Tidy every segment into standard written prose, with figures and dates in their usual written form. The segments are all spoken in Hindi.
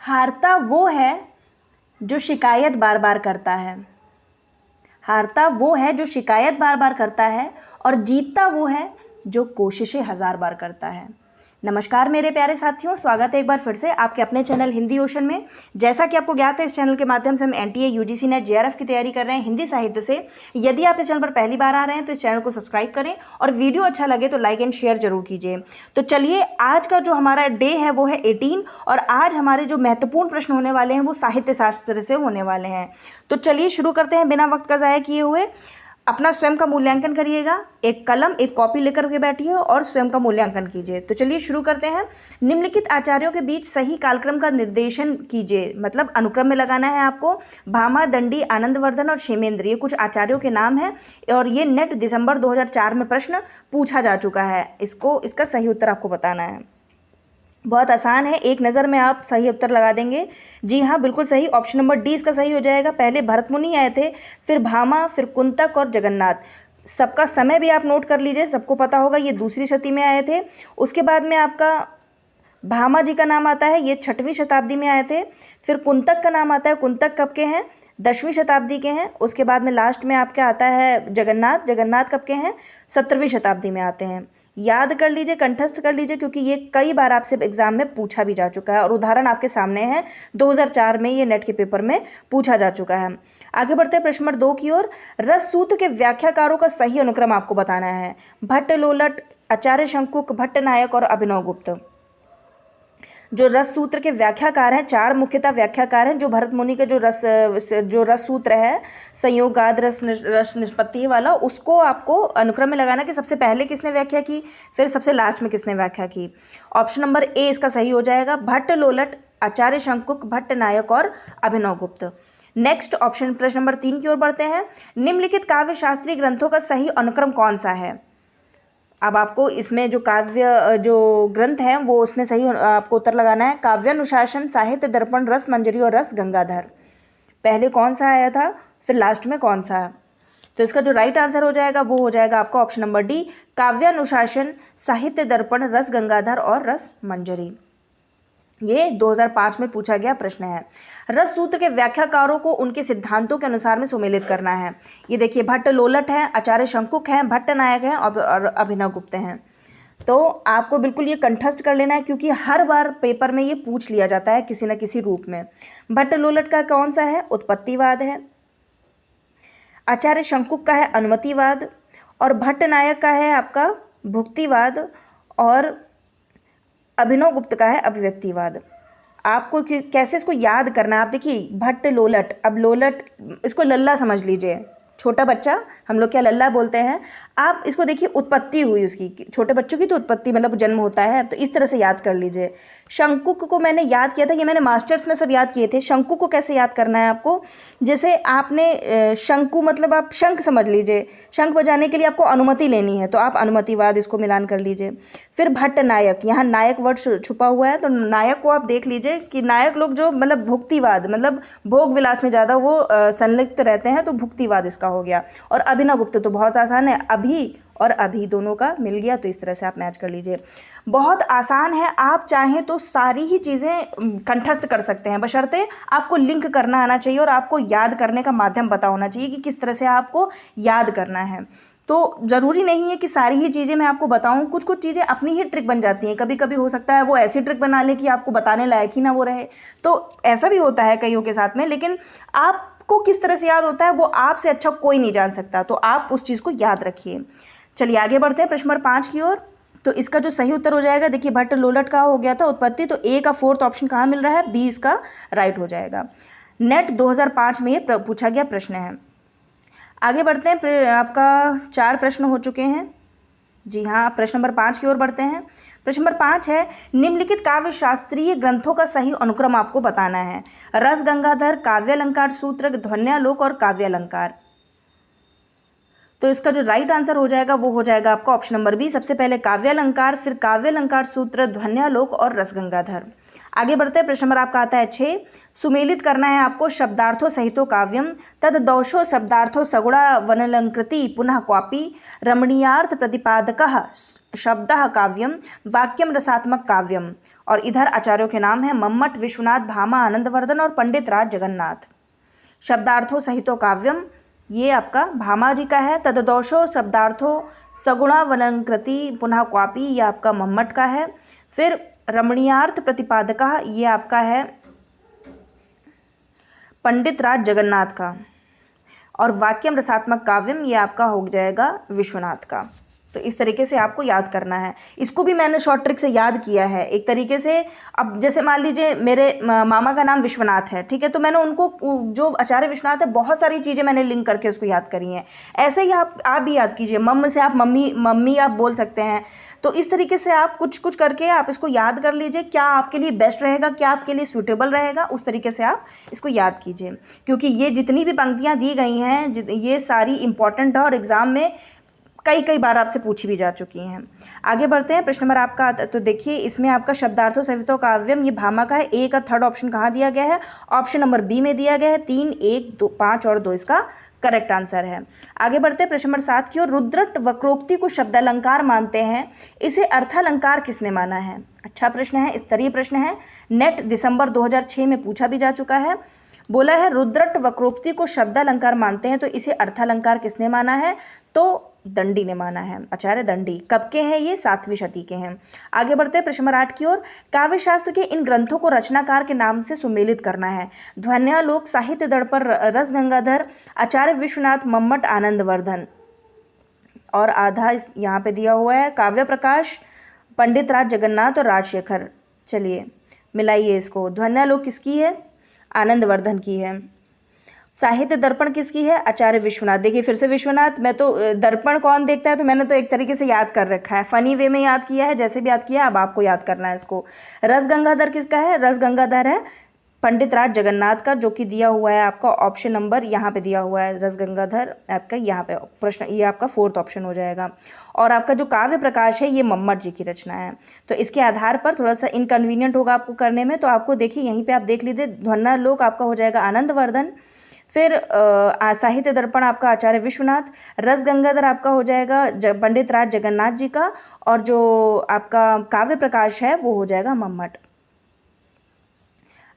हारता वो है जो शिकायत बार बार करता है। हारता वो है जो शिकायत बार बार करता है और जीतता वो है जो कोशिशें हज़ार बार करता है। नमस्कार मेरे प्यारे साथियों, स्वागत है एक बार फिर से आपके अपने चैनल हिंदी ओशन में। जैसा कि आपको ज्ञात है, इस चैनल के माध्यम से हम एनटीए, यूजीसी नेट, जेआरएफ की तैयारी कर रहे हैं हिंदी साहित्य से। यदि आप इस चैनल पर पहली बार आ रहे हैं तो इस चैनल को सब्सक्राइब करें और वीडियो अच्छा लगे तो लाइक एंड शेयर जरूर कीजिए। तो चलिए, आज का जो हमारा डे है वो है 18 और आज हमारे जो महत्वपूर्ण प्रश्न होने वाले हैं वो साहित्य शास्त्र से होने वाले हैं। तो चलिए शुरू करते हैं बिना वक्त का ज़ाया किए हुए। अपना स्वयं का मूल्यांकन करिएगा, एक कलम एक कॉपी लेकर के बैठिए और स्वयं का मूल्यांकन कीजिए। तो चलिए शुरू करते हैं। निम्नलिखित आचार्यों के बीच सही कालक्रम का निर्देशन कीजिए, मतलब अनुक्रम में लगाना है आपको। भामा, दंडी, आनंदवर्धन और क्षेमेंद्र, ये कुछ आचार्यों के नाम हैं और ये नेट दिसंबर 2004 में प्रश्न पूछा जा चुका है। इसका सही उत्तर आपको बताना है। बहुत आसान है, एक नज़र में आप सही उत्तर लगा देंगे। जी हाँ, बिल्कुल सही, ऑप्शन नंबर डी इसका सही हो जाएगा। पहले भरत मुनि आए थे, फिर भामा, फिर कुंतक और जगन्नाथ। सबका समय भी आप नोट कर लीजिए, सबको पता होगा ये दूसरी शती में आए थे। उसके बाद में आपका भामा जी का नाम आता है, ये 6वीं शताब्दी में आए थे। फिर कुंतक का नाम आता है, कुंतक कब के हैं? 10वीं शताब्दी के हैं। उसके बाद में लास्ट में आपका आता है जगन्नाथ, जगन्नाथ कब के हैं? 17वीं शताब्दी में आते हैं। याद कर लीजिए, कंठस्थ कर लीजिए, क्योंकि ये कई बार आपसे एग्जाम में पूछा भी जा चुका है और उदाहरण आपके सामने है। 2004 में ये नेट के पेपर में पूछा जा चुका है। आगे बढ़ते हैं प्रश्न नंबर 2 की ओर। रस सूत्र के व्याख्याकारों का सही अनुक्रम आपको बताना है। भट्ट लोलट, आचार्य शंकुक, भट्ट नायक और अभिनव गुप्त। जो रस सूत्र के व्याख्याकार हैं, 4 मुख्यतः व्याख्याकार हैं। जो भरत मुनि का जो रस सूत्र है, संयोगाद रस निष्पत्ति वाला, उसको आपको अनुक्रम में लगाना कि सबसे पहले किसने व्याख्या की, फिर सबसे लास्ट में किसने व्याख्या की। ऑप्शन नंबर ए इसका सही हो जाएगा। भट्ट लोलट, आचार्य शंकुक, भट्ट नायक और अभिनव गुप्त। नेक्स्ट ऑप्शन प्रश्न नंबर 3 की ओर बढ़ते हैं। निम्नलिखित काव्य शास्त्रीय ग्रंथों का सही अनुक्रम कौन सा है? अब आपको इसमें जो काव्य जो ग्रंथ हैं वो उसमें सही आपको उत्तर लगाना है। काव्यानुशासन, साहित्य दर्पण, रस मंजरी और रस गंगाधर। पहले कौन सा आया था, फिर लास्ट में कौन सा है? तो इसका जो राइट आंसर हो जाएगा वो हो जाएगा आपका ऑप्शन नंबर डी, काव्यानुशासन, साहित्य दर्पण, रस गंगाधर और रस मंजरी। ये 2005 में पूछा गया प्रश्न है। रस सूत्र के व्याख्याकारों को उनके सिद्धांतों के अनुसार में सुमेलित करना है। ये देखिए, भट्ट लोलट हैं, आचार्य शंकुक हैं, भट्ट नायक हैं और अभिनव गुप्त हैं। तो आपको बिल्कुल ये कंठस्थ कर लेना है, क्योंकि हर बार पेपर में ये पूछ लिया जाता है किसी न किसी रूप में। भट्ट लोलट का कौन सा है? उत्पत्तिवाद है। आचार्य शंकुक का है अनुमतिवाद और भट्ट नायक का है आपका भुक्तिवाद और अभिनव गुप्त का है अभिव्यक्तिवाद। आपको कैसे इसको याद करना है, आप देखिए, भट्ट लोलट, अब लोलट इसको लल्ला समझ लीजिए, छोटा बच्चा, हम लोग क्या लल्ला बोलते हैं। आप इसको देखिए, उत्पत्ति हुई उसकी, छोटे बच्चों की तो उत्पत्ति मतलब जन्म होता है, तो इस तरह से याद कर लीजिए। शंकुक को मैंने याद किया था, ये मैंने मास्टर्स में सब याद किए थे। शंकु को कैसे याद करना है आपको? जैसे आपने शंकु मतलब आप शंख समझ लीजिए, शंख बजाने के लिए आपको अनुमति लेनी है, तो आप अनुमतिवाद इसको मिलान कर लीजिए। फिर भट्ट नायक, यहाँ नायक वर्ड छुपा हुआ है, तो नायक को आप देख लीजिए कि नायक लोग जो मतलब भुक्तिवाद मतलब भोग विलास में ज़्यादा वो संलिप्त रहते हैं, तो भुक्तिवाद इसका हो गया। और अभिनव गुप्त तो बहुत आसान है, अभी और अभी दोनों का मिल गया, तो इस तरह से आप मैच कर लीजिए। बहुत आसान है, आप चाहें तो सारी ही चीज़ें कंठस्थ कर सकते हैं, बशर्ते आपको लिंक करना आना चाहिए और आपको याद करने का माध्यम पता होना चाहिए कि किस तरह से आपको याद करना है। तो ज़रूरी नहीं है कि सारी ही चीज़ें मैं आपको बताऊं, कुछ कुछ चीज़ें अपनी ही ट्रिक बन जाती हैं। कभी कभी हो सकता है वो ऐसी ट्रिक बना ले कि आपको बताने लायक ही ना वो रहे, तो ऐसा भी होता है कईयों के साथ में। लेकिन आपको किस तरह से याद होता है वो आपसे अच्छा कोई नहीं जान सकता, तो आप उस चीज़ को याद रखिए। चलिए आगे बढ़ते हैं प्रश्न नंबर 5 की ओर। तो इसका जो सही उत्तर हो जाएगा, देखिए, भट्ट लोलट का हो गया था उत्पत्ति, तो ए का 4th ऑप्शन कहाँ मिल रहा है? बी इसका राइट हो जाएगा। नेट 2005 में ये पूछा गया प्रश्न है। आगे बढ़ते हैं, आपका 4 प्रश्न हो चुके हैं। जी हाँ, प्रश्न नंबर 5 की ओर बढ़ते हैं। प्रश्न नंबर 5 है, निम्नलिखित काव्य शास्त्रीय ग्रंथों का सही अनुक्रम आपको बताना है। रस गंगाधर, काव्यालंकार सूत्र, ध्वन्यालोक और काव्यालंकार। तो इसका जो राइट आंसर हो जाएगा वो हो जाएगा आपका ऑप्शन नंबर बी, सबसे पहले काव्यालंकार, फिर काव्यालंकार सूत्र, ध्वन्यालोक और रस गंगाधर। आगे बढ़ते हैं, प्रश्न नंबर आपका आता है 6। सुमेलित करना है आपको। शब्दार्थो सहितो काव्यम तद दौशो शब्दार्थो सगुणा वनलंकृति पुनः क्वापि रमणीयार्थ प्रतिपादकः शब्दः काव्यम वाक्यम रसात्मक काव्यम। और इधर आचार्यों के नाम हैं मम्मट, विश्वनाथ, भामा, आनंदवर्धन और पंडित राज जगन्नाथ। शब्दार्थो सहितो काव्यम, ये आपका भामा जी का है। तददोषो शब्दार्थो सगुणावलंकृति पुनः क्वापी, ये आपका मम्मट का है। फिर रमणीयार्थ प्रतिपादका, ये आपका है पंडित राज जगन्नाथ का। और वाक्यम रसात्मक काव्यम, ये आपका हो जाएगा विश्वनाथ का। तो इस तरीके से आपको याद करना है। इसको भी मैंने शॉर्ट ट्रिक से याद किया है एक तरीके से। अब जैसे मान लीजिए मेरे मामा का नाम विश्वनाथ है, ठीक है, तो मैंने उनको जो आचार्य विश्वनाथ है बहुत सारी चीज़ें मैंने लिंक करके उसको याद करी हैं। ऐसे ही आप भी याद कीजिए। मम्म से आप मम्मी आप बोल सकते हैं। तो इस तरीके से आप कुछ कुछ करके आप इसको याद कर लीजिए, क्या आपके लिए बेस्ट रहेगा, क्या आपके लिए सूटेबल रहेगा, उस तरीके से आप इसको याद कीजिए। क्योंकि ये जितनी भी पंक्तियाँ दी गई हैं ये सारी इंपॉर्टेंट है और एग्ज़ाम में कई बार आपसे पूछी भी जा चुकी हैं। आगे बढ़ते हैं। प्रश्न नंबर आपका, तो देखिए इसमें आपका शब्दार्थो सहितो काव्यम, ये भामा का है। ए का थर्ड ऑप्शन कहाँ दिया गया है? ऑप्शन नंबर बी में दिया गया है। 3, 1, 2, 5 और 2 इसका करेक्ट आंसर है। आगे बढ़ते हैं प्रश्न नंबर 7 की ओर। रुद्रट वक्रोक्ति को शब्दालंकार मानते हैं, इसे अर्थालंकार किसने माना है? अच्छा प्रश्न है, स्तरीय प्रश्न है। नेट दिसंबर 2006 में पूछा भी जा चुका है। बोला है रुद्रट वक्रोक्ति को शब्दालंकार मानते हैं तो इसे अर्थालंकार किसने माना है? तो दंडी ने माना है, आचार्य दंडी। कब के हैं ये? 7वीं शती के हैं। आगे बढ़ते हैं प्रश्न नंबर 8 की ओर। काव्यशास्त्र के इन ग्रंथों को रचनाकार के नाम से सुमेलित करना है। ध्वन्यालोक, साहित्य दर्पण, रस गंगाधर, आचार्य विश्वनाथ, मम्मट, आनंदवर्धन। और आधा यहाँ पे दिया हुआ है काव्य प्रकाश, पंडित राज जगन्नाथ और राजशेखर। चलिए मिलाइए इसको। ध्वन्यालोक किसकी है? आनंदवर्धन की है। साहित्य दर्पण किसकी है? आचार्य विश्वनाथ। देखिए फिर से विश्वनाथ, मैं तो दर्पण कौन देखता है, तो मैंने तो एक तरीके से याद कर रखा है, फनी वे में याद किया है, जैसे भी याद किया अब आपको याद करना है इसको। रस गंगाधर किसका है? रस गंगाधर है पंडित राज जगन्नाथ का, जो कि दिया हुआ है आपका ऑप्शन नंबर यहाँ पे दिया हुआ है। रस गंगाधर आपका यहाँ पे प्रश्न, ये आपका 4th ऑप्शन हो जाएगा। और आपका जो काव्य प्रकाश है ये मम्मट जी की रचना है। तो इसके आधार पर थोड़ा सा इनकन्वीनियंट होगा आपको करने में, तो आपको देखिए यहीं पे आप देख लीजिए। ध्वन्यालोक आपका हो जाएगा आनंदवर्धन। फिर साहित्य दर्पण आपका आचार्य विश्वनाथ। रस गंगाधर आपका हो जाएगा पंडित राज जगन्नाथ जी का। और जो आपका काव्य प्रकाश है वो हो जाएगा मम्मट।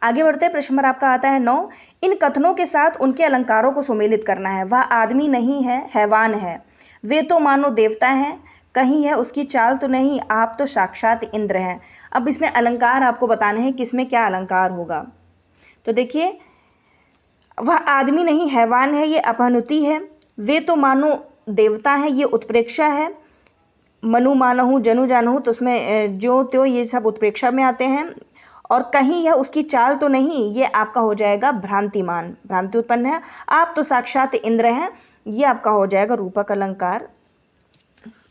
आगे बढ़ते हैं। प्रश्न नंबर आपका आता है 9। इन कथनों के साथ उनके अलंकारों को सुमेलित करना है। वह आदमी नहीं है, हैवान है। वे तो मानो देवता हैं, कहीं है उसकी चाल तो नहीं, आप तो साक्षात इंद्र हैं। अब इसमें अलंकार आपको बताने हैं किसमें क्या अलंकार होगा। तो देखिए, वह आदमी नहीं हैवान है, ये अपहनुति है। वे तो मानो देवता हैं, ये उत्प्रेक्षा है। मनु मानहु जनु जानहु, तो उसमें जो त्यो ये सब उत्प्रेक्षा में आते हैं। और कहीं यह उसकी चाल तो नहीं, ये आपका हो जाएगा भ्रांतिमान, भ्रांति उत्पन्न है। आप तो साक्षात इंद्र हैं, ये आपका हो जाएगा रूपक अलंकार,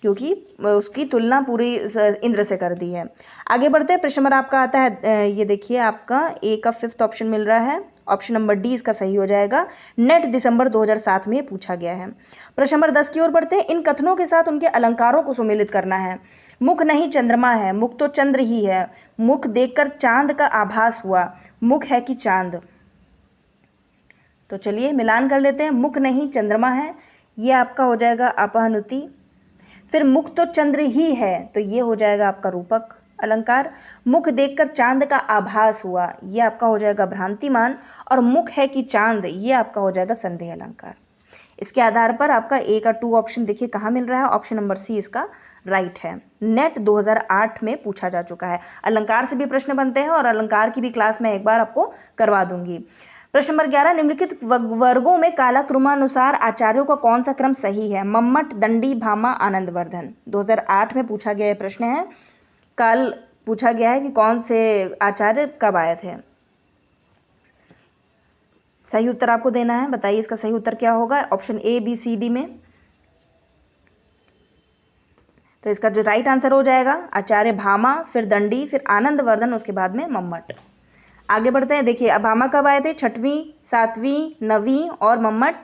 क्योंकि उसकी तुलना पूरी इंद्र से कर दी है। आगे बढ़ते हैं। प्रश्न नंबर आपका आता है, ये देखिए आपका ए का 5th ऑप्शन मिल रहा है। ऑप्शन नंबर डी इसका सही हो जाएगा। नेट दिसंबर 2007 में पूछा गया है। प्रश्न नंबर 10 की ओर बढ़ते हैं। इन कथनों के साथ उनके अलंकारों को सुमेलित करना है। मुख नहीं चंद्रमा है, मुख तो चंद्र ही है। मुख देखकर चांद का आभास हुआ, मुख है कि चांद। तो चलिए मिलान कर लेते हैं। मुख नहीं चंद्रमा है, ये आपका हो जाएगा अपहनुति। फिर मुख तो चंद्र ही है, तो ये हो जाएगा आपका रूपक अलंकार। मुख देखकर चांद का आभास हुआ, ये आपका हो जाएगा भ्रांतिमान। और मुख है कि चांद, ये आपका हो जाएगा संदेह अलंकार। इसके आधार पर आपका ए का 2 ऑप्शन देखिए कहाँ मिल रहा है। ऑप्शन नंबर सी इसका राइट है। नेट 2008 में पूछा जा चुका है। अलंकार से भी प्रश्न बनते हैं और अलंकार की भी क्लास मैं एक बार आपको करवा दूंगी। प्रश्न नंबर 11। निम्नलिखित वर्गों में कालक्रमानुसार आचार्यों का कौन सा क्रम सही है? मम्मट, दंडी, भामा, आनंदवर्धन। 2008 में पूछा गया प्रश्न है। कल पूछा गया है कि कौन से आचार्य कब आए थे। सही उत्तर आपको देना है। बताइए इसका सही उत्तर क्या होगा option A, B, C, D में। तो इसका जो राइट आंसर हो जाएगा आचार्य भामा, फिर दंडी, फिर आनंदवर्धन, उसके बाद में मम्मट। आगे बढ़ते हैं। देखिए अब भामा कब आए थे? 6वीं, 7वीं, 9वीं और मम्मट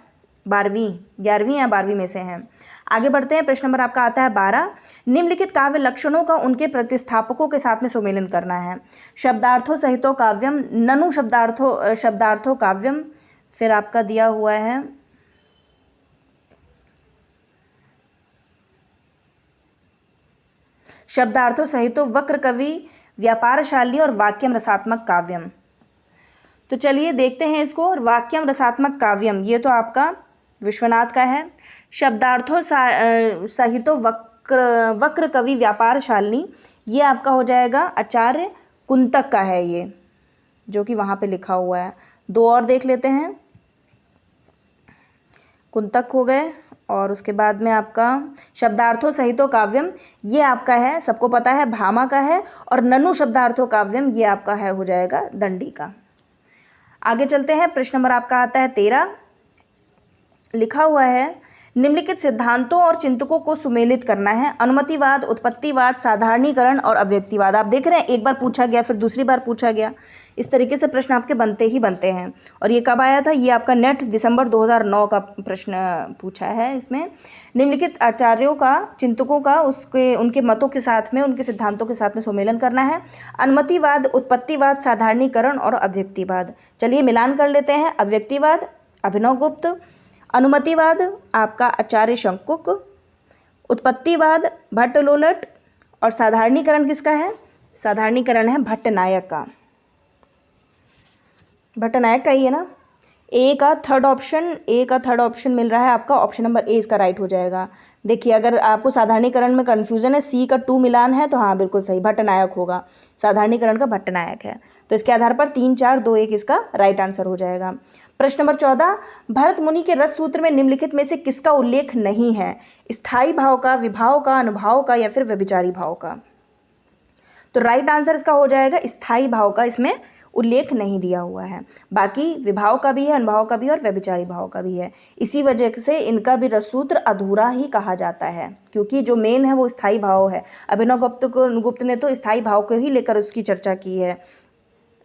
12वीं, 11वीं या 12वीं में से हैं। आगे बढ़ते हैं। प्रश्न नंबर आपका आता है 12। निम्नलिखित काव्य लक्षणों का उनके प्रतिस्थापकों के साथ में सुमेलन करना है। शब्दार्थो सहितो काव्यम, ननु शब्दार्थो काव्यम। फिर आपका दिया हुआ है शब्दार्थों सहितो वक्र कवि व्यापारशाली और वाक्यम रसात्मक काव्यम। तो चलिए देखते हैं इसको। वाक्यम रसात्मक काव्यम ये तो आपका विश्वनाथ का है। शब्दार्थों सहितो वक्र कवि व्यापारशालिनी ये आपका हो जाएगा आचार्य कुंतक का है, ये जो कि वहाँ पे लिखा हुआ है। दो और देख लेते हैं। कुंतक हो गए और उसके बाद में आपका शब्दार्थों सहितो काव्यम ये आपका है, सबको पता है, भामा का है। और ननु शब्दार्थों काव्यम ये आपका है, हो जाएगा दंडी का। आगे चलते हैं। प्रश्न नंबर आपका आता है 13। लिखा हुआ है निम्नलिखित सिद्धांतों और चिंतकों को सुमेलित करना है। अनुमतिवाद, उत्पत्तिवाद, साधारणीकरण और अव्यक्तिवाद। आप देख रहे हैं एक बार पूछा गया फिर दूसरी बार पूछा गया, इस तरीके से प्रश्न आपके बनते ही बनते हैं। और ये कब आया था? ये आपका नेट दिसंबर 2009 का प्रश्न पूछा है। इसमें निम्नलिखित आचार्यों का, चिंतकों का उनके मतों के साथ में, उनके सिद्धांतों के साथ में सुमेलन करना है। अनुमतिवाद, उत्पत्तिवाद, साधारणीकरण और अव्यक्तिवाद। चलिए मिलान कर लेते हैं। अव्यक्तिवाद अभिनव गुप्त, अनुमतिवाद आपका आचार्य शंकुक, उत्पत्तिवाद भट्ट लोलट और साधारणीकरण किसका है? साधारणीकरण है भट्टनायक का। भट्टनायक का ही है ना। ए का थर्ड ऑप्शन मिल रहा है आपका, ऑप्शन नंबर ए इसका राइट हो जाएगा। देखिए अगर आपको साधारणीकरण में कन्फ्यूजन है, सी का 2 मिलान है तो हाँ बिल्कुल सही, भट्टनायक होगा। साधारणीकरण का भट्टनायक है। तो इसके आधार पर 3, 4, 2, 1 इसका राइट आंसर हो जाएगा। प्रश्न नंबर 14। भरत मुनि के रस सूत्र में निम्नलिखित में से किसका उल्लेख नहीं है? स्थायी भाव का, विभाव का, अनुभाव का या फिर व्यभिचारी भाव का? तो राइट आंसर इसका हो जाएगा स्थायी भाव का, इसमें उल्लेख नहीं दिया हुआ है। बाकी विभाव का भी है, अनुभाव का भी और व्यभिचारी भाव का भी है। इसी वजह से इनका भी रस सूत्र अधूरा ही कहा जाता है, क्योंकि जो मेन है वो स्थायी भाव है। अभिनव गुप्त ने तो स्थायी भाव को ही लेकर उसकी चर्चा की है,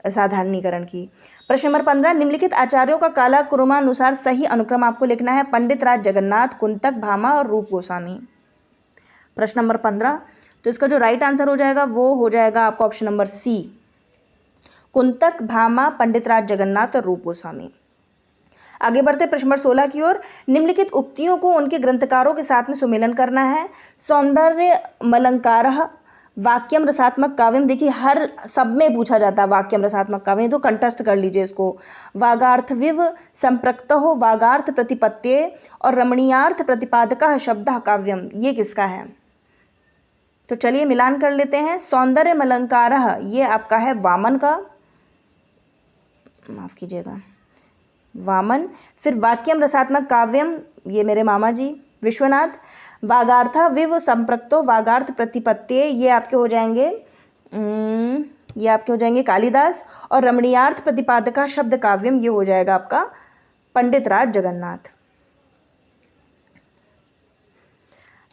साधारणीकरण की। प्रश्न नंबर 15। निम्नलिखित आचार्यों का कालक्रमानुसार सही अनुक्रम आपको लिखना है। पंडित राज जगन्नाथ, कुंतक, भामा और रूप गोस्वामी। प्रश्न नंबर 15। तो इसका जो राइट आंसर हो जाएगा वो हो जाएगा आपका option number C, Kuntaka, Bhama, पंडित राज जगन्नाथ और रूप गोस्वामी। आगे बढ़ते प्रश्न नंबर 16 की ओर। निम्नलिखित उक्तियों को उनके ग्रंथकारों के साथ में सुमेलन करना है। सौंदर्य मलंकारः वाक्यम रसात्मक काव्यम। देखिए हर सब में पूछा जाता है वाक्यम रसात्मक काव्यम, तो कंटेस्ट कर लीजिए इसको। वागार्थविव संप्रक्तः वागार्थ प्रतिपत्ते और रमणीयार्थ प्रतिपादकः शब्दः काव्यम, ये किसका है? तो चलिए मिलान कर लेते हैं। सौंदर्य मलंकारः ये आपका है वामन का, माफ़ कीजिएगा वामन। फिर वाक्यम रसात्मक काव्यम ये मेरे मामा जी विश्वनाथ। वागार्थ विव संप्रक्तो वागार्थ प्रतिपत्ति ये आपके हो जाएंगे कालिदास। और रमणीयार्थ प्रतिपादका शब्द काव्यम ये हो जाएगा आपका पंडित राज जगन्नाथ।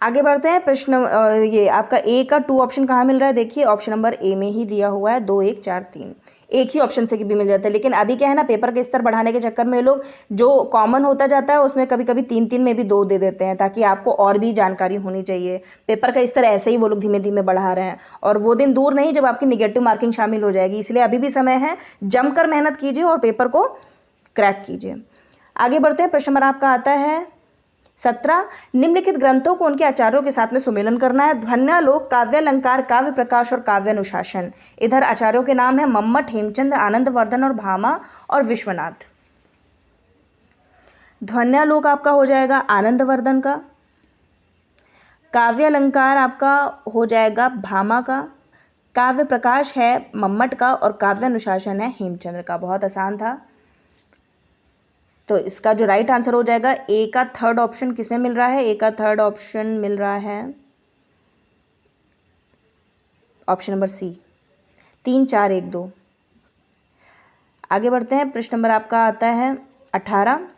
आगे बढ़ते हैं। प्रश्न ये आपका ए का 2 ऑप्शन कहाँ मिल रहा है? देखिए ऑप्शन नंबर ए में ही दिया हुआ है। 2, 1, 4, 3 एक ही ऑप्शन से भी मिल जाता है। लेकिन अभी क्या है ना, पेपर के स्तर बढ़ाने के चक्कर में लोग जो कॉमन होता जाता है उसमें कभी कभी 3-3 में भी 2 दे देते हैं, ताकि आपको और भी जानकारी होनी चाहिए। पेपर का स्तर ऐसे ही वो लोग धीमे धीमे बढ़ा रहे हैं, और वो दिन दूर नहीं जब आपकी निगेटिव मार्किंग शामिल हो जाएगी। इसलिए अभी भी समय है, जमकर मेहनत कीजिए और पेपर को क्रैक कीजिए। आगे बढ़ते हैं। प्रश्न नंबर आपका आता है 17। निम्नलिखित ग्रंथों को उनके आचार्यों के साथ में सुमेलन करना है। ध्वन्यालोक, काव्यालंकार, काव्य प्रकाश और काव्यानुशासन। इधर आचार्यों के नाम है मम्मट, हेमचंद्र, आनंदवर्धन और भामा और विश्वनाथ। ध्वन्यालोक आपका हो जाएगा आनंदवर्धन का, काव्यालंकार आपका हो जाएगा भामा का, काव्य प्रकाश है मम्मट का और काव्यानुशासन है हेमचंद्र का। बहुत आसान था। तो इसका जो राइट आंसर हो जाएगा ए का 3rd ऑप्शन किसमें मिल रहा है? ए का 3rd ऑप्शन मिल रहा है ऑप्शन नंबर सी, 3, 4, 1, 2। आगे बढ़ते हैं। प्रश्न नंबर आपका आता है 18।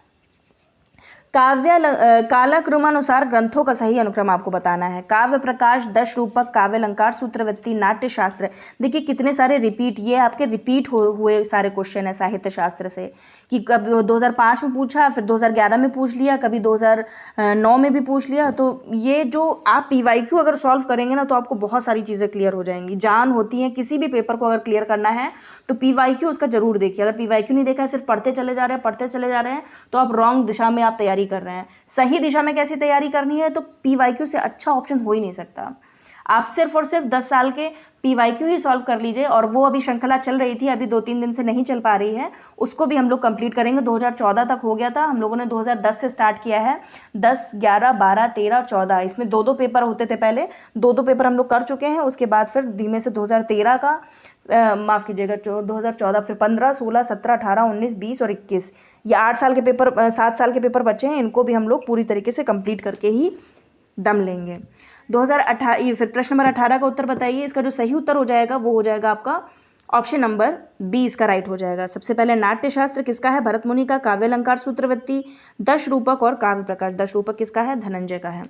कालक्रमानुसार ग्रंथों का सही अनुक्रम आपको बताना है। काव्य प्रकाश, दश रूपक, काव्यालंकार, सूत्रवृत्ति, नाट्य शास्त्र। देखिए कितने सारे रिपीट, ये आपके रिपीट हुए सारे क्वेश्चन है साहित्य शास्त्र से, कि कभी 2005 में पूछा, फिर 2011 में पूछ लिया, कभी 2009 में भी पूछ लिया। तो ये जो आप PYQ अगर सॉल्व करेंगे ना तो आपको बहुत सारी चीज़ें क्लियर हो जाएंगी। जान होती है किसी भी पेपर को अगर क्लियर करना है तो PYQ उसका जरूर देखिए। अगर PYQ नहीं देखा है, सिर्फ पढ़ते चले जा रहे हैं तो आप रॉन्ग दिशा में आप तैयारी कर रहे हैं। सही दिशा में कैसी तैयारी करनी है, तो PYQ से अच्छा ऑप्शन हो ही नहीं सकता। आप सिर्फ और सिर्फ 10 साल के PYQ ही सॉल्व कर लीजिए, और वो अभी श्रृंखला चल रही थी, अभी 2-3 दिन से नहीं चल पा रही है, उसको भी हम लोग कंप्लीट करेंगे। 2014 तक हो गया था, हम लोगों ने 2010 से स्टार्ट किया है। 10, 11, 12, 13, 14 इसमें 2-2 पेपर होते थे पहले, 2-2 पेपर हम लोग कर चुके हैं। उसके बाद फिर धीमे से 2013 का माफ़ कीजिएगा 2014, फिर 15, 16, 17, 18, 19, 20 और 21, ये 8 साल के पेपर 7 साल के पेपर बचे हैं, इनको भी हम लोग पूरी तरीके से कंप्लीट करके ही दम लेंगे। 2018 फिर प्रश्न नंबर 18 का उत्तर बताइए। इसका जो सही उत्तर हो जाएगा वो हो जाएगा आपका ऑप्शन नंबर बी, इसका राइट हो जाएगा। सबसे पहले नाट्यशास्त्र किसका है? भरत मुनि का। काव्य अलंकार सूत्रवृत्ति, दश रूपक और काव्य प्रकाश। दश रूपक किसका है? धनंजय का है।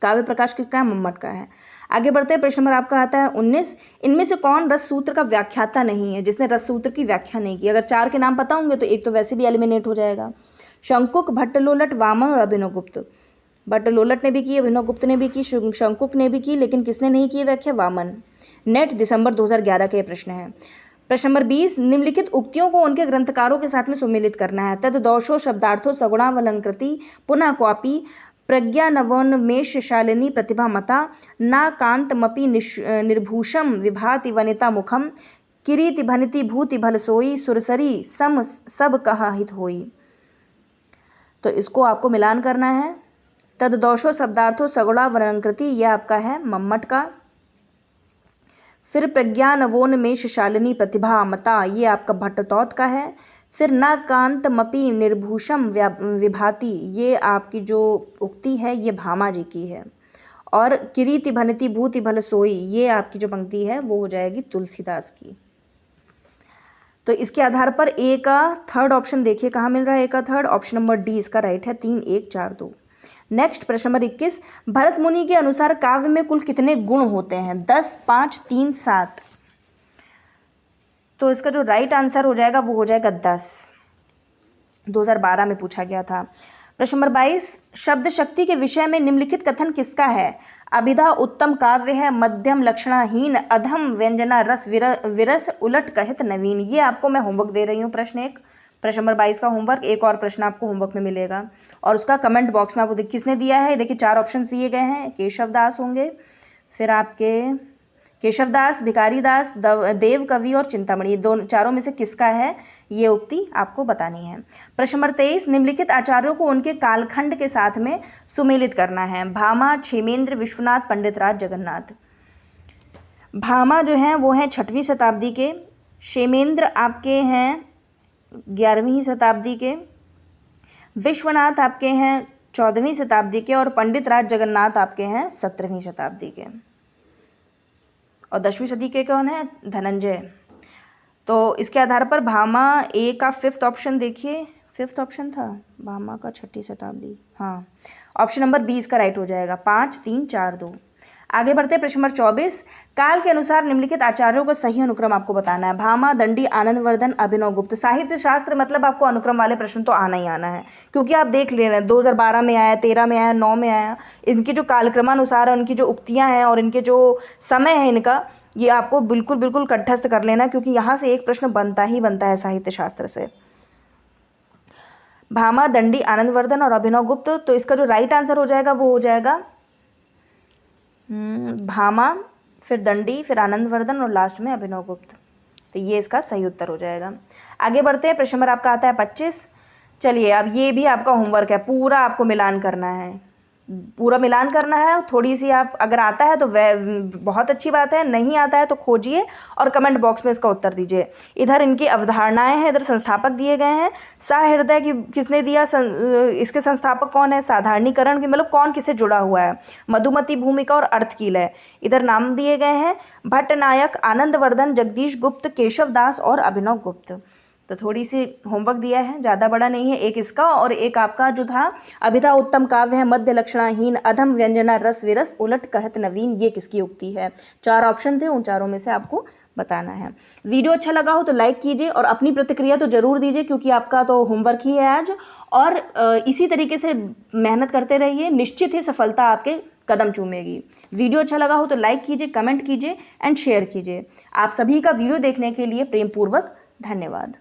काव्य प्रकाश किसका है? मम्मट का है। आगे बढ़ते हैं, प्रश्न नंबर आपका आता है 19। इनमें से कौन रस सूत्र का व्याख्याता नहीं है, जिसने रस सूत्र की व्याख्या नहीं की? अगर 4 के नाम पता होंगे तो एक तो वैसे भी एलिमिनेट हो जाएगा। शंकुक, भट्टलोलट, वामन और अभिनवगुप्त। भट्टलोलट ने भी की, अभिनवगुप्त ने भी की, शंकुक ने भी की, लेकिन किसने नहीं की व्याख्या? वामन। नेट दिसंबर 2011 का ये प्रश्न है। प्रश्न नंबर 20। निम्नलिखित उक्तियों को उनके ग्रंथकारों के साथ में सुमेलित करना है। तद्दोषो शब्दार्थो सगुणावलंकृति पुनः क्वापि प्रज्ञा नवोन्मेष शालिनी प्रतिभा मता ना कांतमपि निर्भूषम विभाति वनिता मुखम किरीति भनिति भूति भल सोई सुरसरी सम सब कहा हित होई। तो इसको आपको मिलान करना है। तद्दोषो शब्दार्थो सगुणावलंकृति, यह आपका है मम्मट का। फिर प्रज्ञा नवोन्मेष शालिनी प्रतिभा मता, ये आपका भट्टतौत का है। फिर न कांतमपि निर्भूषम विभाति, ये आपकी जो उक्ति है ये भामा जी की है। और किरीति भनिति भूति भल सोई, ये आपकी जो पंक्ति है वो हो जाएगी तुलसीदास की। तो इसके आधार पर ए का थर्ड ऑप्शन देखिए कहाँ मिल रहा है। ए का थर्ड ऑप्शन नंबर डी इसका राइट है। 3, 1, 4, 2। नेक्स्ट प्रश्न नंबर 21। भरत मुनि के अनुसार काव्य में कुल कितने गुण होते हैं? 10, 5, 3, 7। तो इसका जो राइट आंसर हो जाएगा वो हो जाएगा 10। 2012 में पूछा गया था। प्रश्न नंबर 22। शब्द शक्ति के विषय में निम्नलिखित कथन किसका है? अभिधा उत्तम काव्य है, मध्यम लक्षणाहीन, अधम व्यंजना रस विरस उलट कहित नवीन। ये आपको मैं होमवर्क दे रही हूँ। प्रश्न नंबर 22 का होमवर्क, एक और प्रश्न आपको होमवर्क में मिलेगा और उसका कमेंट बॉक्स में आपको किसने दिया है। देखिए 4 ऑप्शन दिए गए हैं। केशव दास होंगे, फिर आपके केशव दास, भिखारी दास, देव कवि और चिंतामणि, चारों में से किसका है ये उक्ति आपको बतानी है। प्रश्न नंबर 23। निम्नलिखित आचार्यों को उनके कालखंड के साथ में सुमेलित करना है। भामा, क्षेमेंद्र, विश्वनाथ, पंडित राज जगन्नाथ। भामा जो हैं वो हैं 6वीं शताब्दी के, क्षेमेंद्र आपके हैं 11वीं शताब्दी के, विश्वनाथ आपके हैं 14वीं शताब्दी के और पंडित राज जगन्नाथ आपके हैं 17वीं शताब्दी के। और 10वीं सदी के कौन है? धनंजय। तो इसके आधार पर भामा ए का 5th ऑप्शन देखिए, 5th ऑप्शन था भामा का 6वीं शताब्दी, हाँ ऑप्शन नंबर 20 का राइट हो जाएगा। 5, 3, 4, 2। आगे बढ़ते हैं प्रश्न नंबर 24। काल के अनुसार निम्नलिखित आचार्यों का सही अनुक्रम आपको बताना है। भामा, दंडी, आनंदवर्धन, अभिनवगुप्त। साहित्य शास्त्र मतलब आपको अनुक्रम वाले प्रश्न तो आना ही आना है, क्योंकि आप देख ले रहे हैं 2012 में आया, 13 में आया, 9 में आया। इनके जो कालक्रमानुसार है, उनकी जो उक्तियाँ हैं और इनके जो समय है इनका, ये आपको बिल्कुल बिल्कुल कंठस्थ कर लेना, क्योंकि यहाँ से एक प्रश्न बनता ही बनता है साहित्य शास्त्र से। भामा, दंडी, आनंदवर्धन और अभिनवगुप्त। तो इसका जो राइट आंसर हो जाएगा वो हो जाएगा भामा, फिर दंडी, फिर आनंदवर्धन और लास्ट में अभिनवगुप्त। तो ये इसका सही उत्तर हो जाएगा। आगे बढ़ते हैं, प्रश्न नंबर आपका आता है 25। चलिए अब ये भी आपका होमवर्क है, पूरा आपको मिलान करना है, पूरा मिलान करना है। थोड़ी सी आप अगर आता है तो बहुत अच्छी बात है, नहीं आता है तो खोजिए और कमेंट बॉक्स में इसका उत्तर दीजिए। इधर इनकी अवधारणाएं हैं, इधर संस्थापक दिए गए हैं। सहृदय की किसने दिया? इसके संस्थापक कौन है? साधारणीकरण की मतलब कौन किससे जुड़ा हुआ है? मधुमती, भूमिका और अर्थकीलय। इधर नाम दिए गए हैं भट्टनायक, आनंदवर्धन, जगदीश गुप्त, केशव दास और अभिनव गुप्त। तो थोड़ी सी होमवर्क दिया है, ज़्यादा बड़ा नहीं है। एक इसका और एक आपका जो था अभिधा उत्तम काव्य है, मध्य लक्षणाहीन, अधम व्यंजना रस विरस उलट कहत नवीन, ये किसकी उक्ति है? 4 ऑप्शन थे, उन चारों में से आपको बताना है। वीडियो अच्छा लगा हो तो लाइक कीजिए और अपनी प्रतिक्रिया तो ज़रूर दीजिए, क्योंकि आपका तो होमवर्क ही है आज। और इसी तरीके से मेहनत करते रहिए, निश्चित ही सफलता आपके कदम चूमेगी। वीडियो अच्छा लगा हो तो लाइक कीजिए, कमेंट कीजिए एंड शेयर कीजिए। आप सभी का वीडियो देखने के लिए प्रेमपूर्वक धन्यवाद।